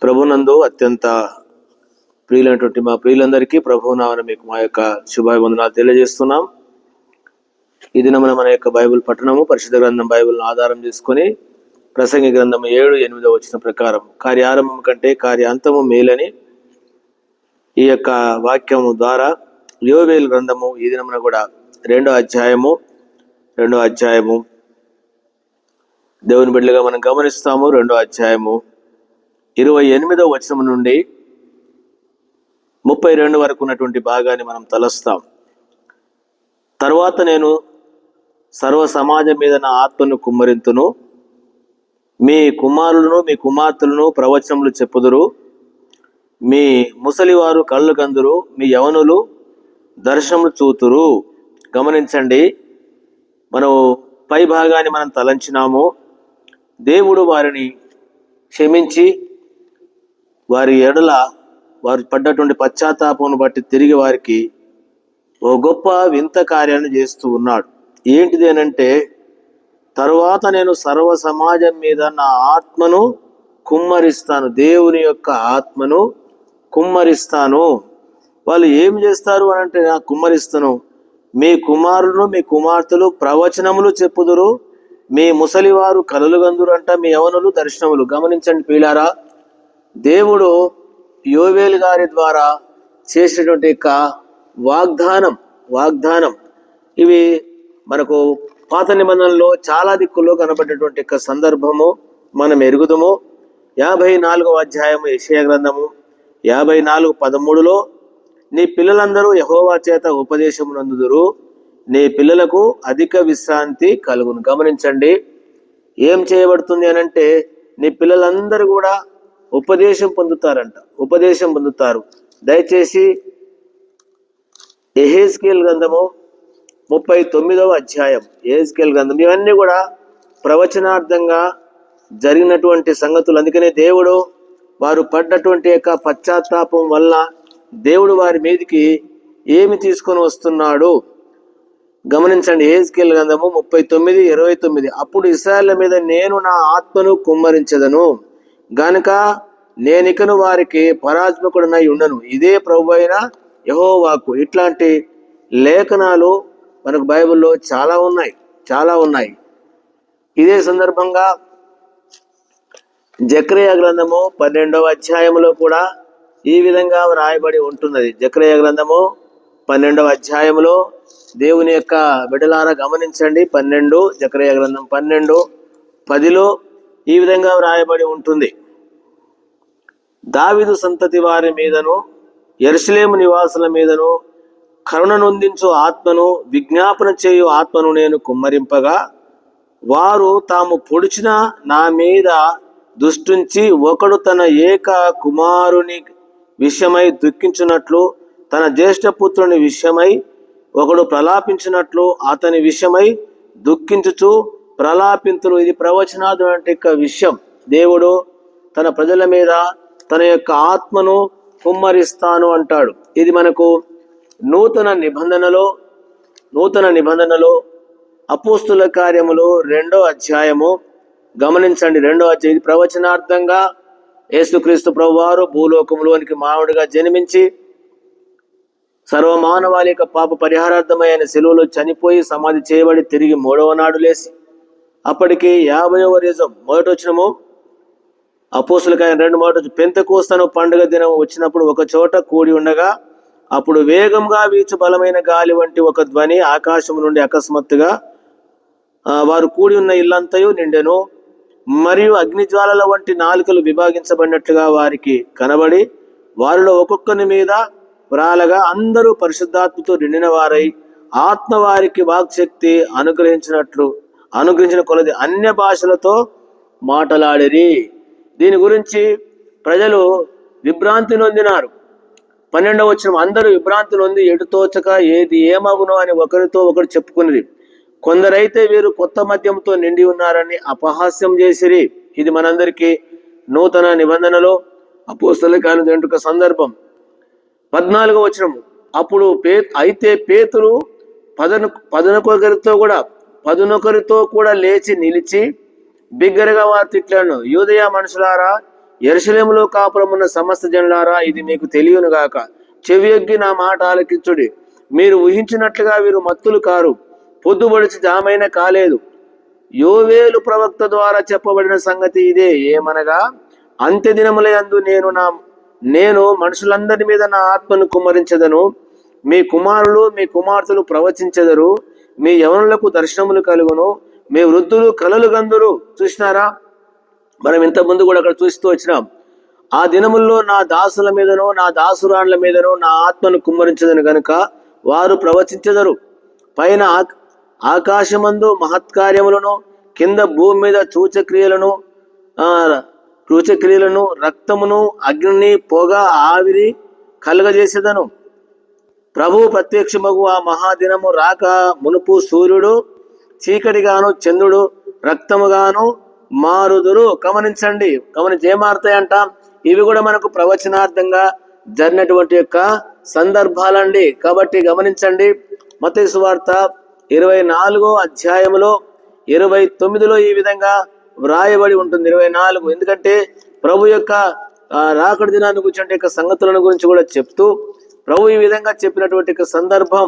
ప్రభునందు అత్యంత ప్రియులైనటువంటి మా ప్రియులందరికీ ప్రభునామన మీకు మా యొక్క శుభాభివందనాలు తెలియజేస్తున్నాం. ఈ దినమున మన యొక్క బైబిల్ పఠనము పరిశుద్ధ గ్రంథం బైబిల్ను ఆధారం చేసుకుని ప్రసంగి గ్రంథము 7:8 వచ్చిన ప్రకారం కార్యారంభం కంటే కార్యాంతము మేలని ఈ యొక్క వాక్యము ద్వారా యోవేలు గ్రంథము ఈ దినమున కూడా రెండో అధ్యాయము దేవుని బిడ్డలుగా మనం గమనిస్తాము. రెండో అధ్యాయము 28వ వచనం నుండి 32 వరకు ఉన్నటువంటి భాగాన్ని మనం తలస్తాం. తర్వాత నేను సర్వ సమాజం మీద నా ఆత్మను కుమ్మరింతును, మీ కుమారులను మీ కుమార్తెలను ప్రవచనములు చెప్పుదురు, మీ ముసలివారు కళ్ళు కందురు, మీ యవనులు దర్శనములు చూతురు. గమనించండి, మనం పై భాగాన్ని మనం తలంచినాము. దేవుడు వారిని క్షమించి వారి ఎడల వారు పడ్డటువంటి పశ్చాత్తాపమును బట్టి తిరిగి వారికి ఓ గొప్ప వింత కార్యాన్ని చేస్తూ ఉన్నాడు. ఏంటిది అనంటే, తరువాత నేను సర్వ సమాజం మీద నా ఆత్మను కుమ్మరిస్తాను, దేవుని యొక్క ఆత్మను కుమ్మరిస్తాను. వాళ్ళు ఏం చేస్తారు అనంటే, నా కుమ్మరిస్తాను, మీ కుమారులను మీ కుమార్తెలు ప్రవచనములు చెప్పుదురు, మీ ముసలివారు కలలు గందురు అంట, మీ యవనులు దర్శనములు. గమనించండి ప్రియులారా, దేవుడు యోవేలు గారి ద్వారా చేసినటువంటి యొక్క వాగ్దానం ఇవి మనకు పాత నిబంధనలో చాలా దిక్కుల్లో కనబడేటువంటి యొక్క సందర్భము మనం ఎరుగుదము. 54వ అధ్యాయము యెషయా గ్రంథము 54:13 నీ పిల్లలందరూ యెహోవా చేత ఉపదేశమునందుదురు, నీ పిల్లలకు అధిక విశ్రాంతి కలుగును. గమనించండి, ఏం చేయబడుతుంది అనంటే, నీ పిల్లలందరూ కూడా ఉపదేశం పొందుతారు. దయచేసి యెహెజ్కేలు గ్రంథము 39వ అధ్యాయం, యెహెజ్కేలు గ్రంథం, ఇవన్నీ కూడా ప్రవచనార్థంగా జరిగినటువంటి సంగతులు. అందుకనే దేవుడు వారు పడ్డటువంటి యొక్క పశ్చాత్తాపం వల్ల దేవుడు వారి మీదకి ఏమి తీసుకొని వస్తున్నాడు గమనించండి. యెహెజ్కేలు గ్రంథము 39:29 అప్పుడు ఇశ్రాయేలు మీద నేను నా ఆత్మను కుమ్మరించెదను గనుక నేనికను వారికి పరాత్మకుడనై ఉండను, ఇదే ప్రభువైన యెహోవాకు. ఇట్లాంటి లేఖనాలు మనకు బైబిల్లో చాలా ఉన్నాయి. ఇదే సందర్భంగా జకర్యా గ్రంథము 12వ అధ్యాయంలో కూడా ఈ విధంగా రాయబడి ఉంటున్నది. జకర్యా గ్రంథము 12వ అధ్యాయంలో దేవుని యొక్క బిడ్డలారా గమనించండి, జకర్యా గ్రంథం 12:10 ఈ విధంగా రాయబడి ఉంటుంది. దావీదు సంతతి వారి మీదను యెరూషలేము నివాసుల మీదను కరుణ నొందించు ఆత్మను విజ్ఞాపన చేయు ఆత్మను నేను కుమ్మరింపగా, వారు తాము పొడిచిన నా మీద దుష్టుంచి ఒకడు తన ఏక కుమారుని విషయమై దుఃఖించున్నట్లు, తన జ్యేష్ఠపుత్రుని విషయమై ఒకడు ప్రలాపించినట్లు అతని విషయమై దుఃఖించుచు ప్రలాపింతులు. ఇది ప్రవచనాదు వంటి విషయం. దేవుడు తన ప్రజల మీద తన యొక్క ఆత్మను కుమ్మరిస్తాను అంటాడు. ఇది మనకు నూతన నిబంధనలో అపోస్తుల కార్యములు 2వ అధ్యాయము గమనించండి. 2వ అధ్యాయం ఇది ప్రవచనార్థంగా యేసుక్రీస్తు ప్రభువారు భూలోకంలోనికి మానవుడిగా జన్మించి సర్వమానవాళి యొక్క పాప పరిహారార్థమైన శిలువలో చనిపోయి సమాధి చేయబడి తిరిగి 3వ నాడు లేచి, అప్పటికి 50వ రోజు మొదటి వచనము అపోస్తుల కార్యం 2 పెంతెకోస్తు పండుగ దినం వచ్చినప్పుడు ఒక చోట కూడి ఉండగా, అప్పుడు వేగంగా వీచు బలమైన గాలి వంటి ఒక ధ్వని ఆకాశం నుండి అకస్మాత్తుగా వారు కూడి ఉన్న ఇల్లంతయు నిండెను. మరియు అగ్నిజ్వాలల వంటి నాలుకలు విభాగించబడినట్లుగా వారికి కనబడి, వారిలో ఒక్కొక్కని మీద వ్రాలగా అందరూ పరిశుద్ధాత్మతో నిండిన వారై ఆత్మ వారికి వాక్శక్తి అనుగ్రహించిన కొలది అన్య భాషలతో మాటలాడిరి. దీని గురించి ప్రజలు విభ్రాంతి నొందినారు. 12వ వచనం, అందరూ విభ్రాంతి నొంది ఎడుతోచక ఏది ఏమగునో అని ఒకరితో ఒకరు చెప్పుకునిరి. కొందరైతే వీరు కొత్త మద్యంతో నిండి ఉన్నారని అపహాస్యం చేసిరి. ఇది మనందరికీ నూతన నిబంధనలో అపోస్తలుల కార్యం సందర్భం. 14వ వచనం, అప్పుడు అయితే పేతురు పదునొకరితో కూడా లేచి నిలిచి బిగ్గరగా వారు తిట్లాను, యూదయ మనుషులారా, యెరూషలేములో కాపురమున్న సమస్త జనులారా, ఇది మీకు తెలియనుగాక. చెవియొగ్గి నా మాట ఆలకించుడి. మీరు ఊహించినట్లుగా వీరు మత్తులు కారు, పొద్దుబడిచి జామైన కాలేదు. యోవేలు ప్రవక్త ద్వారా చెప్పబడిన సంగతి ఇదే, ఏమనగా అంత్య దినములందు నేను మనుషులందరి మీద నా ఆత్మను కుమ్మరించదను. మీ కుమారులు మీ కుమార్తెలు ప్రవచించెదరు. మీ యవనులకు దర్శనములు కలుగును. మీ వృద్ధులు కలలు గందురు. చూసినారా, మనం ఇంత ముందు కూడా అక్కడ చూస్తూ వచ్చినాం. ఆ దినముల్లో నా దాసుల మీదనో నా దాసురాండ్ల మీదనో నా ఆత్మను కుమ్మరించదను గనుక వారు ప్రవచించెదరు. పైన ఆకాశమందు మహత్కార్యములను, కింద భూమి మీద సూచక్రియలను, రక్తమును, అగ్నిని, పొగ, ఆవిరి కలుగజేసేదను. ప్రభువు ప్రత్యక్షమగు ఆ మహాదినము రాక మునుపు సూర్యుడు చీకటిగాను చంద్రుడు రక్తముగాను మారుదురు. గమనించండి, ఏం మారుతాయంట? ఇవి కూడా మనకు ప్రవచనార్థంగా జరిగినటువంటి యొక్క సందర్భాలండి. కాబట్టి గమనించండి, మత్తయి సువార్త 24వ అధ్యాయములో 29లో ఈ విధంగా వ్రాయబడి ఉంటుంది. 24, ఎందుకంటే ప్రభు యొక్క రాకడి దినాన్ని గురించి యొక్క సంగతులను గురించి కూడా చెప్తూ ప్రభు ఈ విధంగా చెప్పినటువంటి సందర్భం.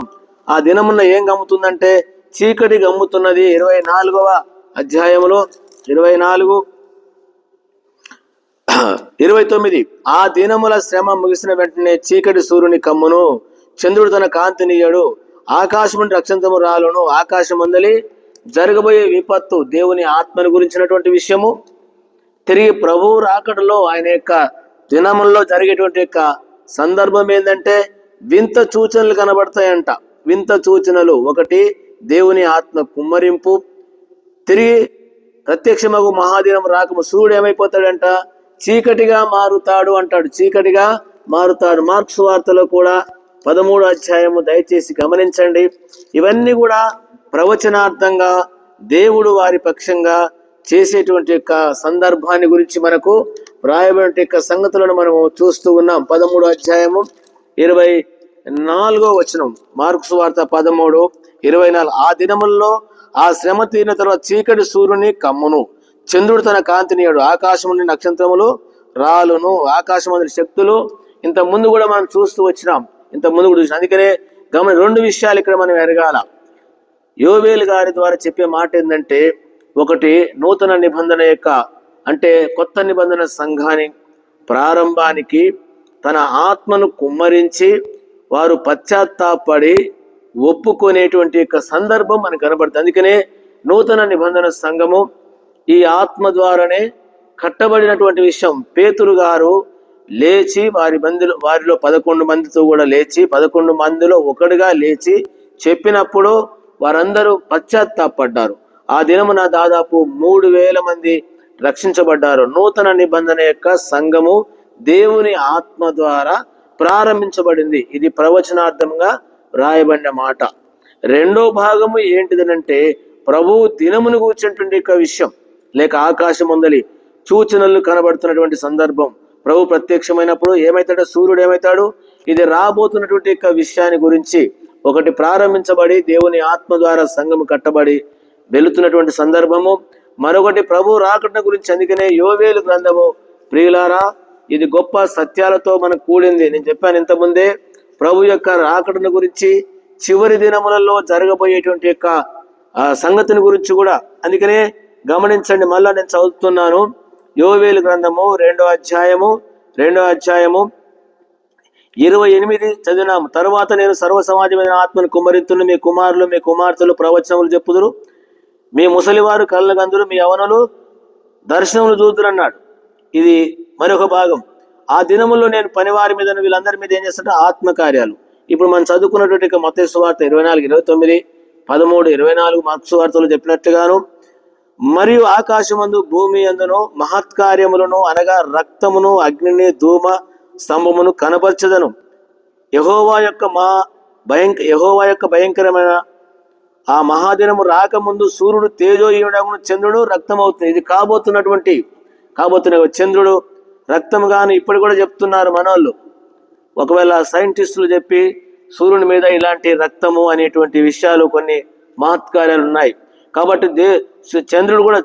ఆ దినమున ఏం గమ్ముతుందంటే చీకటి గమ్ముతున్నది. 24వ అధ్యాయములో 24:29, ఆ దినముల శ్రమ ముగిసిన వెంటనే చీకటి సూర్యుని కమ్మును, చంద్రుడు తన కాంతినియ్యడు, ఆకాశం నుండి రక్షంతము రాలును. ఆకాశమందలి జరగబోయే విపత్తు, దేవుని ఆత్మను గురించినటువంటి విషయము, తిరిగి ప్రభువు రాకడలో ఆయన యొక్క దినముల్లో జరిగేటువంటి యొక్క సందర్భం ఏంటంటే వింత సూచనలు కనబడతాయంట. వింత సూచనలు, ఒకటి దేవుని ఆత్మ కుమ్మరింపు, తిరిగి ప్రత్యక్షమగు మహాదినం రాకము సూర్యుడు ఏమైపోతాడంట? చీకటిగా మారుతాడు అంటాడు. చీకటిగా మారుతాడు. మార్క్స్ వార్తలో కూడా 13వ అధ్యాయము దయచేసి గమనించండి. ఇవన్నీ కూడా ప్రవచనార్థంగా దేవుడు వారి పక్షంగా చేసేటువంటి యొక్క సందర్భాన్ని గురించి మనకు వ్రాయబడిన యొక్క సంగతులను మనము చూస్తూ ఉన్నాం. 13వ అధ్యాయము 24వ వచనం, మార్క్స్ వార్త 13:24, ఆ దినముల్లో ఆ శ్రమ తీరిన తర్వాత చీకటి సూర్యుని కమ్మును, చంద్రుడు తన కాంతినియడు, ఆకాశం నుండి నక్షత్రములు రాలును. ఆకాశం అనే శక్తులు ఇంత ముందు కూడా మనం చూస్తూ వచ్చినాం. ఇంత ముందు కూడా చూసినాం. అందుకనే రెండు విషయాలు ఇక్కడ మనం ఎరగాల. యోవేలు గారి ద్వారా చెప్పే మాట ఏంటంటే, ఒకటి నూతన నిబంధన యొక్క అంటే కొత్త నిబంధన సంఘాన్ని ప్రారంభానికి తన ఆత్మను కుమ్మరించి వారు పశ్చాత్తాపడి ఒప్పుకునేటువంటి యొక్క సందర్భం మనకు కనబడుతుంది. అందుకనే నూతన నిబంధన సంఘము ఈ ఆత్మ ద్వారానే కట్టబడినటువంటి విషయం. పేతురు గారు లేచి వారిలో 11 మందితో కూడా లేచి 11 మందిలో ఒకడుగా లేచి చెప్పినప్పుడు వారందరూ పశ్చాత్తాపడ్డారు. ఆ దినమున దాదాపు 3,000 మంది రక్షించబడ్డారు. నూతన నిబంధన యొక్క సంఘము దేవుని ఆత్మ ద్వారా ప్రారంభించబడింది. ఇది ప్రవచనార్థంగా రాయబడిన మాట. రెండో భాగము ఏంటిదనంటే ప్రభువు దినమును కూర్చున్నటువంటి యొక్క విషయం, లేక ఆకాశం ముందలి సూచనలు కనబడుతున్నటువంటి సందర్భం. ప్రభు ప్రత్యక్షమైనప్పుడు ఏమైతాడో, సూర్యుడు ఏమైతాడు, ఇది రాబోతున్నటువంటి యొక్క విషయాన్ని గురించి ఒకటి ప్రారంభించబడి దేవుని ఆత్మ ద్వారా సంఘము కట్టబడి వెళుతున్నటువంటి సందర్భము. మరొకటి ప్రభు రాకడ గురించి. అందుకనే యోవేలు గ్రంథము ప్రియులారా, ఇది గొప్ప సత్యాలతో మనకు కూడింది. నేను చెప్పాను ఇంతకుముందే, ప్రభు యొక్క రాకడను గురించి, చివరి దినములలో జరగబోయేటువంటి యొక్క సంగతిని గురించి కూడా. అందుకనే గమనించండి, మళ్ళా నేను చదువుతున్నాను. యోవేలు గ్రంథము 2వ అధ్యాయము 28 చదివినాము. తరువాత నేను సర్వ సమాజమైన ఆత్మను కుమ్మరిత్తును, మీ కుమారులు మీ కుమార్తెలు ప్రవచనములు చెప్పుదురు, మీ ముసలివారు కళ్ళ గందురు, మీ యవనులు దర్శనములు చూదురు అన్నాడు. ఇది మరొక భాగం. ఆ దినముల్లో నేను పనివారి మీద వీళ్ళందరి మీద ఏం చేస్తుంటే ఆత్మకార్యాలు. ఇప్పుడు మనం చదువుకున్నటువంటి మత్తయి సువార్త 24:29, 13:24 మార్క్స్ సువార్తలో చెప్పినట్లుగాను, మరియు ఆకాశమందు భూమి అందును మహత్కార్యములను అనగా రక్తమును అగ్నిని ధూమ స్తంభమును కనపరచదను. యెహోవా యొక్క భయంకరమైన ఆ మహాదినము రాకముందు సూర్యుడు తేజోహీనుడగును, చంద్రుడు రక్తం అవుతుంది. ఇది కాబోతున్న చంద్రుడు రక్తం గాను ఇప్పుడు కూడా చెప్తున్నారు మనోళ్ళు. ఒకవేళ సైంటిస్టులు చెప్పి సూర్యుని మీద ఇలాంటి రక్తము అనేటువంటి విషయాలు కొన్ని మహత్కార్యాలు ఉన్నాయి. కాబట్టి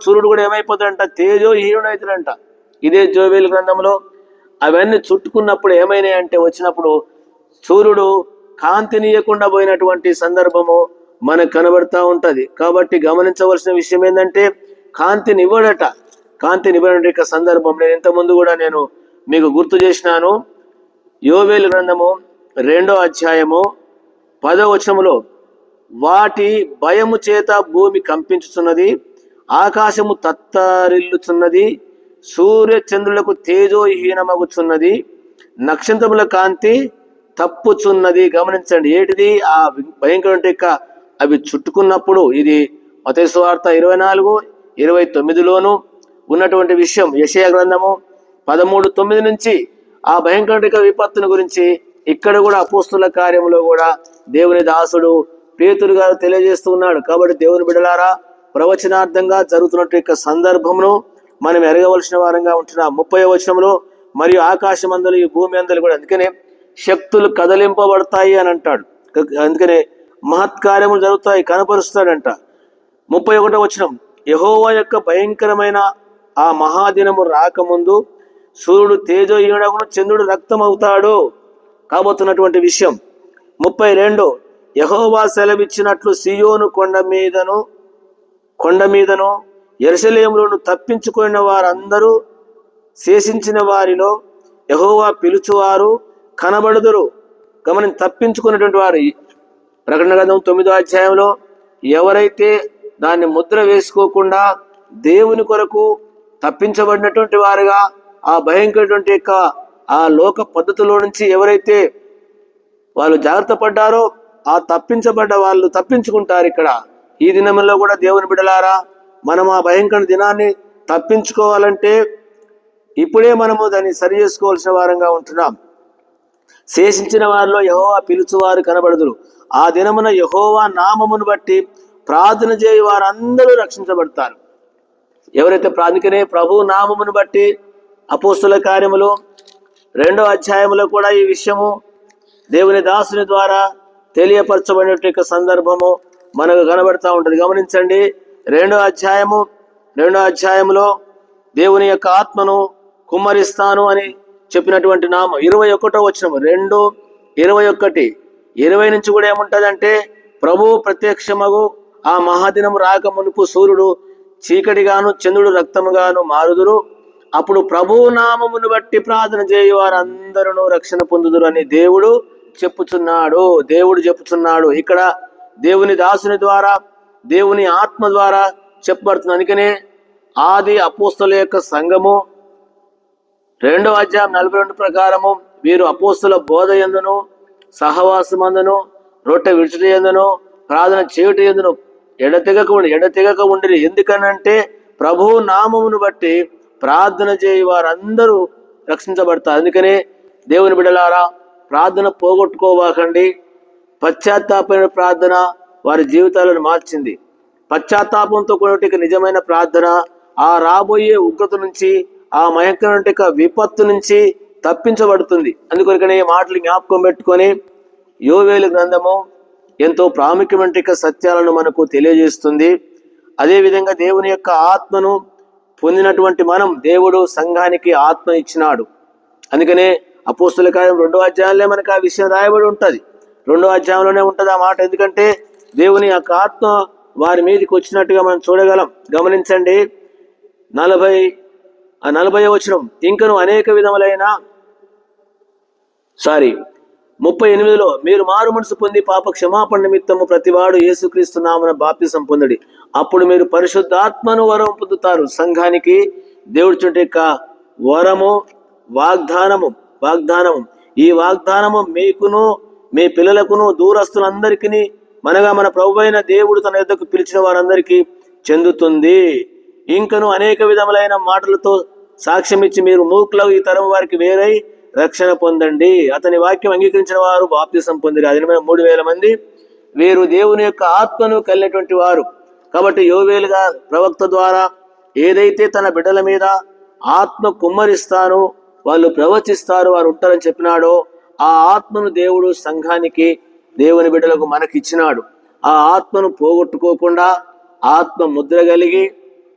సూర్యుడు కూడా ఏమైపోతాడంట, తేజోహీనుడు అవుతాడంట. ఇదే జోవేలు గ్రంథంలో అవన్నీ చుట్టుకున్నప్పుడు ఏమైనాయంటే వచ్చినప్పుడు సూర్యుడు కాంతినీయకుండా పోయినటువంటి సందర్భము మనకు కనబడతా ఉంటది. కాబట్టి గమనించవలసిన విషయం ఏంటంటే కాంతినివ్వడట. కాంతినివ్వడం సందర్భం నేను ఇంతకుముందు కూడా నేను మీకు గుర్తు చేసినాను. యోవేలు గ్రంథము 2వ అధ్యాయము 10వ వచనములో వాటి భయము చేత భూమి కంపించుచున్నది, ఆకాశము తత్తరిల్లుచున్నది, సూర్య చంద్రులకు తేజోహీనమగుచున్నది, నక్షత్రముల కాంతి తప్పుచున్నది. గమనించండి, ఏంటిది? ఆ భయంకర అవి చుట్టుకున్నప్పుడు ఇది మత్తయి సువార్త 24:29లోను ఉన్నటువంటి విషయం. యెషయా గ్రంథము 13:9 నుంచి ఆ భయంకర విపత్తుని గురించి ఇక్కడ కూడా అపోస్తుల కార్యములో కూడా దేవుని దాసుడు పేతురు గారు తెలియజేస్తూ ఉన్నాడు. కాబట్టి దేవుని బిడ్డలారా, ప్రవచనార్థంగా జరుగుతున్నట్టు సందర్భమును మనం ఎరగవలసిన వారంగా ఉంటున్నాం. 30వ వచనంలో మరియు ఆకాశమందలు ఈ భూమి అందలు కూడా, అందుకనే శక్తులు కదలింపబడతాయి అని అంటాడు. అందుకనే మహత్కార్యములు జరుగుతాయి, కనపరుస్తాడంట. 31వ వచనం, యెహోవా యొక్క భయంకరమైన ఆ మహాదినము రాకముందు సూర్యుడు తేజోహీనుడగును, చంద్రుడు రక్తం అవుతాడు కాబోతున్నటువంటి విషయం. 32, యెహోవా సెలవిచ్చినట్లు సియోను కొండ మీదను యెరూషలేములోను తప్పించుకున్న వారందరూ శేషించిన వారిలో యెహోవా పిలుచువారు కనబడుదురు. తప్పించుకున్నటువంటి వారు ప్రకటన గ్రంథం 9వ అధ్యాయంలో ఎవరైతే దాన్ని ముద్ర వేసుకోకుండా దేవుని కొరకు తప్పించబడినటువంటి వారుగా ఆ భయంకరటువంటి ఆ లోక పద్ధతిలో నుంచి ఎవరైతే వాళ్ళు జాగ్రత్త పడ్డారో ఆ తప్పించబడ్డ వాళ్ళు తప్పించుకుంటారు. ఇక్కడ ఈ దినంలో కూడా దేవుని బిడ్డలారా, మనం ఆ భయంకర దినాన్ని తప్పించుకోవాలంటే ఇప్పుడే మనము దాన్ని సరి చేసుకోవాల్సిన వారంగా ఉంటున్నాం. శేషించిన వారిలో యెహోవా పిలుచువారు కనబడుదురు. ఆ దినమున యెహోవా నామమును బట్టి ప్రార్థన చేయి వారందరూ రక్షించబడతారు. ఎవరైతే ప్రార్థనకనే ప్రభు నామమును బట్టి అపోస్తుల కార్యములు 2వ అధ్యాయంలో కూడా ఈ విషయము దేవుని దాసుని ద్వారా తెలియపరచబడిన సందర్భము మనకు కనబడతా ఉంటుంది. గమనించండి, 2వ అధ్యాయంలో దేవుని యొక్క ఆత్మను కుమ్మరిస్తాను అని చెప్పినటువంటి నామం 21వ వచనం 2:21, 20 నుంచి కూడా ఏముంటదంటే ప్రభువు ప్రత్యక్షమగు ఆ మహాదినము రాక మునుపు సూర్యుడు చీకటిగాను చంద్రుడు రక్తముగాను మారుదురు. అప్పుడు ప్రభువు నామమును బట్టి ప్రార్థన చేయు వారందరూ రక్షణ పొందుదురు అని దేవుడు చెప్పుచున్నాడు. ఇక్కడ దేవుని దాసుని ద్వారా దేవుని ఆత్మ ద్వారా చెప్పబడుతుంది. అందుకనే ఆది అపోస్తల యొక్క సంఘము 2వ అధ్యాయం 42 ప్రకారము వీరు అపోస్తల బోధ యందును సహవాసమందును రొట్టె విడుచుట యందును ప్రార్థన చేయుట యందును ఎడతెగక ఉండిరి. ఎందుకనంటే ప్రభువు నామమును బట్టి ప్రార్థన చేయి వారందరూ రక్షించబడతారు. అందుకనే దేవుని బిడ్డలారా, ప్రార్థన పోగొట్టుకోవాకండి. పశ్చాత్తాపమైన ప్రార్థన వారి జీవితాలను మార్చింది. పశ్చాత్తాపంతో కూడిన నిజమైన ప్రార్థన ఆ రాబోయే ఉగ్రత నుంచి, ఆ భయంకర విపత్తు నుంచి తప్పించబడుతుంది. అందుకొరకనే ఈ మాటలు జ్ఞాపకం పెట్టుకొని యోవేలు గ్రంథము ఎంతో ప్రాముఖ్యమైన సత్యాలను మనకు తెలియజేస్తుంది. అదేవిధంగా దేవుని యొక్క ఆత్మను పొందినటువంటి మనం, దేవుడు సంఘానికి ఆత్మ ఇచ్చినాడు. అందుకనే అపోస్తుల కార్యం 2వ అధ్యాయంలో మనకు ఆ విషయం రాయబడి ఉంటుంది. 2వ అధ్యాయంలోనే ఉంటుంది ఆ మాట. ఎందుకంటే దేవుని యొక్క ఆత్మ వారి మీదకి వచ్చినట్టుగా మనం చూడగలం. గమనించండి, 40వ వచనం, ఇంకను అనేక విధములైన 38లో మీరు మారు మనసు పొంది పాప క్షమాపణ నిమిత్తము ప్రతివాడు యేసుక్రీస్తు నామమున బాప్తిసం పొందుడి, అప్పుడు మీరు పరిశుద్ధాత్మను వరం పొందుతారు. సంఘానికి దేవుడి చుట్టూ వరము వాగ్దానము. ఈ వాగ్దానము మీకును మీ పిల్లలకును దూరస్తులందరికీ మనగా మన ప్రభు అయిన దేవుడు తన యొద్దకు పిలిచిన వారందరికీ చెందుతుంది. ఇంకను అనేక విధములైన మాటలతో సాక్ష్యం ఇచ్చి మీరు మూర్ఖులకు ఈ తరం వారికి వేరై రక్షణ పొందండి. అతని వాక్యం అంగీకరించిన వారు బాప్తిసం పొందిరి. అది 3,000 మంది. వీరు దేవుని యొక్క ఆత్మను కలిగినటువంటి వారు. కాబట్టి యోవేలుగా ప్రవక్త ద్వారా ఏదైతే తన బిడ్డల మీద ఆత్మ కుమ్మరిస్తానో వాళ్ళు ప్రవచిస్తారు, వారు ఉంటారని చెప్పినాడో ఆ ఆత్మను దేవుడు సంఘానికి, దేవుని బిడ్డలకు మనకిచ్చినాడు. ఆ ఆత్మను పోగొట్టుకోకుండా ఆత్మ ముద్ర కలిగి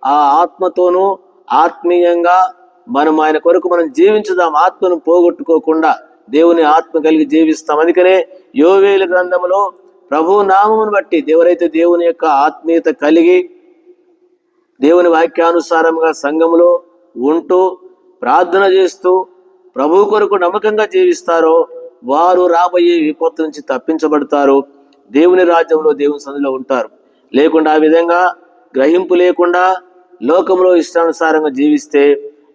ఆ ఆత్మతోనూ ఆత్మీయంగా మనం ఆయన కొరకు మనం జీవించుదాం. ఆత్మను పోగొట్టుకోకుండా దేవుని ఆత్మ కలిగి జీవిస్తాం. అందుకనే యోవేలు గ్రంథములో ప్రభు నామమును బట్టి ఎవరైతే దేవుని యొక్క ఆత్మీయత కలిగి దేవుని వాక్యానుసారంగా సంఘములో ఉంటూ ప్రార్థన చేస్తూ ప్రభు కొరకు నమ్మకంగా జీవిస్తారో వారు రాబోయే విపత్తు నుంచి తప్పించబడతారు, దేవుని రాజ్యంలో దేవుని సన్నిధిలో ఉంటారు. లేకుండా ఆ విధంగా గ్రహింపు లేకుండా లోకంలో ఇష్టానుసారంగా జీవిస్తే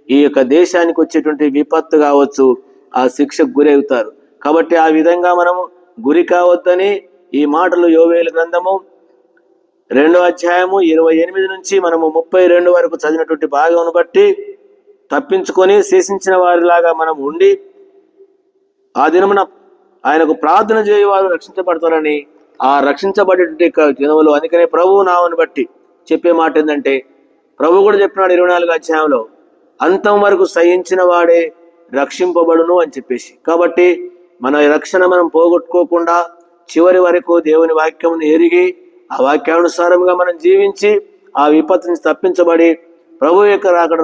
ఈ యొక్క దేశానికి వచ్చేటువంటి విపత్తు కావచ్చు, ఆ శిక్షకు గురవుతారు. కాబట్టి ఆ విధంగా మనము గురి కావద్దని ఈ మాటలు యోవేలు గ్రంథము 2వ అధ్యాయము 28 నుంచి మనము 32 వరకు చదివినటువంటి భాగమును బట్టి తప్పించుకొని శేషించిన వారిలాగా మనం ఉండి ఆ దినమున ఆయనకు ప్రార్థన చేయవారు రక్షించబడతారని ఆ రక్షించబడేటువంటి దినములు. అందుకనే ప్రభువు నామను బట్టి చెప్పే మాట ఏంటంటే, ప్రభు కూడా చెప్పినాడు 24వ అధ్యాయంలో, అంతం వరకు సహించిన వాడే రక్షింపబడును అని చెప్పేసి. కాబట్టి మన రక్షణ మనం పోగొట్టుకోకుండా చివరి వరకు దేవుని వాక్యమును ఎరిగి ఆ వాక్యానుసారంగా మనం జీవించి ఆ విపత్తు నుంచి తప్పించబడి ప్రభు యొక్క రాకడ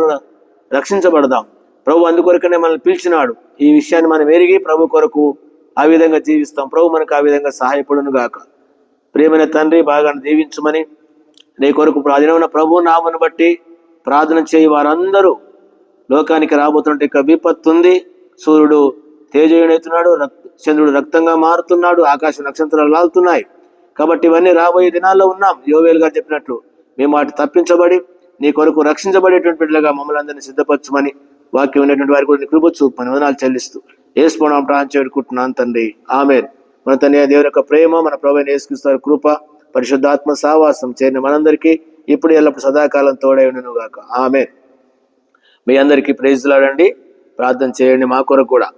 రక్షించబడదాం. ప్రభు అందుకొరకనే మనల్ని పిలిచినాడు. ఈ విషయాన్ని మనం ఎరిగి ప్రభు కొరకు ఆ విధంగా జీవిస్తాం. ప్రభు మనకు ఆ విధంగా సహాయపడును గాక. ప్రియమైన తండ్రి, బాగా దీవించమని నీ కొరకు ప్రార్థన ప్రభు నామను బట్టి ప్రార్థన చేయి వారందరూ లోకానికి రాబోతున్న విపత్తు ఉంది. సూర్యుడు తేజయుడవుతున్నాడు, చంద్రుడు రక్తంగా మారుతున్నాడు, ఆకాశ నక్షత్రాలు లాలుతున్నాయి. కాబట్టి ఇవన్నీ రాబోయే దినాల్లో ఉన్నాం. యోవేలు గారు చెప్పినట్లు మేము వాటి తప్పించబడి నీ కొరకు రక్షించబడేటువంటి బిడ్డలుగా మమ్మల్ని అందరినీ సిద్ధపరచమని వాక్యం ఉన్నటువంటి వారి కూడా కృప చూపని వందనాలు చెల్లిస్తూ యేసునామమున ప్రార్థన వేడుకుంటున్నాను తండ్రి, ఆమేన్. మన తండ్రి దేవుని యొక్క ప్రేమ, మన ప్రభువైన యేసుక్రీస్తు వారి కృప, పరిశుద్ధాత్మ సహవాసం చేరిన మనందరికీ ఇప్పుడు ఎల్లప్పుడు సదాకాలం తోడై ఉండును గాక. ఆమేన్. మీ అందరికీ ప్రైజ్ లార్డ్. ప్రార్థన చేయండి మా కొరకు కూడా.